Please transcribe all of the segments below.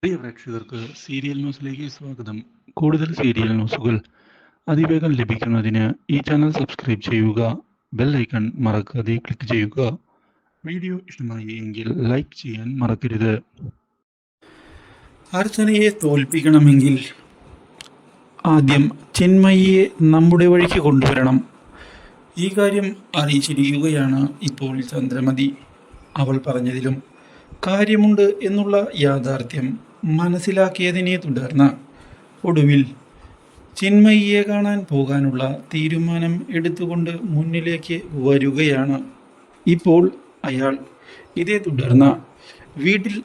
പ്രിയ പ്രേക്ഷകർക്ക് സീരിയൽ ന്യൂസിലേക്ക് സ്വാഗതം. കൂടുതൽ സീരിയൽ ന്യൂസുകൾ അതിവേഗം ലഭിക്കുന്നതിന് ഈ ചാനൽ സബ്സ്ക്രൈബ് ചെയ്യുക. ബെൽ ഐക്കൺ മറക്കാതെ ക്ലിക്ക് ചെയ്യുക. വീഡിയോ ഇഷ്ടമായി എങ്കിൽ ലൈക്ക് ചെയ്യാൻ മറക്കരുത്. അർച്ചനയെ തോൽപ്പിക്കണമെങ്കിൽ ആദ്യം ചിന്മയിയെ നമ്മുടെ വഴിക്ക് കൊണ്ടുവരണം. ഈ കാര്യം അറിയിച്ചിരിക്കുകയാണ് ഇപ്പോൾ ചന്ദ്രമതി. അവൾ പറഞ്ഞതിലും കാര്യമുണ്ട് എന്നുള്ള യാഥാർത്ഥ്യം മനസ്സിലാക്കിയതിനെ തുടർന്ന് ഒടുവിൽ ചിന്മയിയെ കാണാൻ പോകാനുള്ള തീരുമാനം എടുത്തുകൊണ്ട് മുന്നിലേക്ക് വരികയാണ് ഇപ്പോൾ അയാൾ. ഇതേ തുടർന്ന് വീട്ടിൽ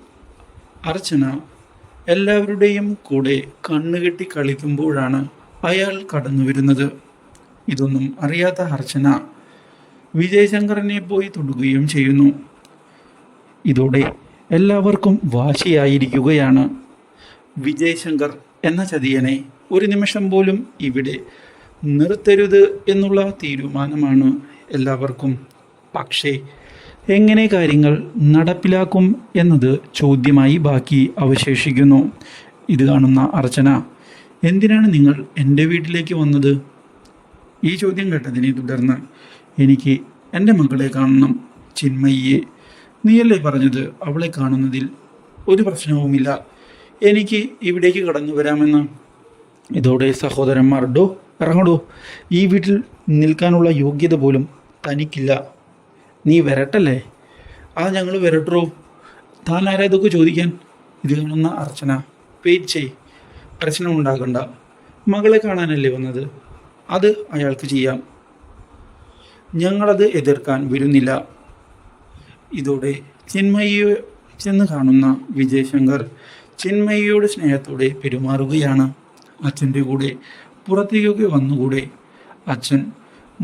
അർച്ചന എല്ലാവരുടെയും കൂടെ കണ്ണുകെട്ടി കളിക്കുമ്പോഴാണ് അയാൾ കടന്നു വരുന്നത്. ഇതൊന്നും അറിയാത്ത അർച്ചന വിജയശങ്കറിനെ പോയി തൊടുകയും ചെയ്യുന്നു. ഇതോടെ എല്ലാവർക്കും വാശിയായിരിക്കുകയാണ്. വിജയശങ്കർ എന്ന ചതിയനെ ഒരു നിമിഷം പോലും ഇവിടെ നിർത്തരുത് എന്നുള്ള തീരുമാനമാണ് എല്ലാവർക്കും. പക്ഷേ എങ്ങനെ കാര്യങ്ങൾ നടപ്പിലാക്കും എന്നത് ചോദ്യമായി ബാക്കി അവശേഷിക്കുന്നു. ഇത് കാണുന്ന അർച്ചന, എന്തിനാണ് നിങ്ങൾ എൻ്റെ വീട്ടിലേക്ക് വന്നത്? ഈ ചോദ്യം കേട്ടതിനെ തുടർന്ന്, എനിക്ക് എൻ്റെ മകളെ കാണണം, ചിന്മയിയെ. നീയല്ലേ പറഞ്ഞത് അവളെ കാണുന്നതിൽ ഒരു പ്രശ്നവുമില്ല, എനിക്ക് ഇവിടേക്ക് കടന്നു വരാമെന്ന്. ഇതോടെ സഹോദരന്മാർ, ഇറങ്ങടോ, ഈ വീട്ടിൽ നിൽക്കാനുള്ള യോഗ്യത പോലും തനിക്കില്ല, നീ വരട്ടല്ലേ? ഞങ്ങൾ വരട്ടോ, താൻ ആരാ ഇതൊക്കെ ചോദിക്കാൻ? ഇത് കാണുന്ന അർച്ചന, വെയിറ്റ് ചെയ്, പ്രശ്നമുണ്ടാകണ്ട, മകളെ കാണാനല്ലേ വന്നത്, അത് അയാൾക്ക് ചെയ്യാം, ഞങ്ങളത് എതിർക്കാൻ വരുന്നില്ല. ഇതോടെ ചിന്മയിയെ ചെന്ന് കാണുന്ന വിജയശങ്കർ ചിന്മയിയോട് സ്നേഹത്തോടെ പെരുമാറുകയാണ്. അച്ഛൻ്റെ കൂടെ പുറത്തേക്കൊക്കെ വന്നുകൂടെ? അച്ഛൻ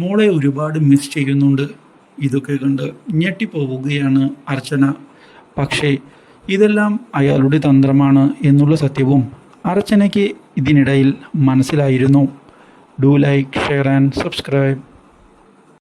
മോളെ ഒരുപാട് മിസ് ചെയ്യുന്നുണ്ട്. ഇതൊക്കെ കണ്ട് ഞെട്ടിപ്പോവുകയാണ് അർച്ചന. പക്ഷേ ഇതെല്ലാം അയാളുടെ തന്ത്രമാണ് എന്നുള്ള സത്യവും അർച്ചനയ്ക്ക് ഇതിനിടയിൽ മനസ്സിലായിരുന്നു. Do like, share and subscribe.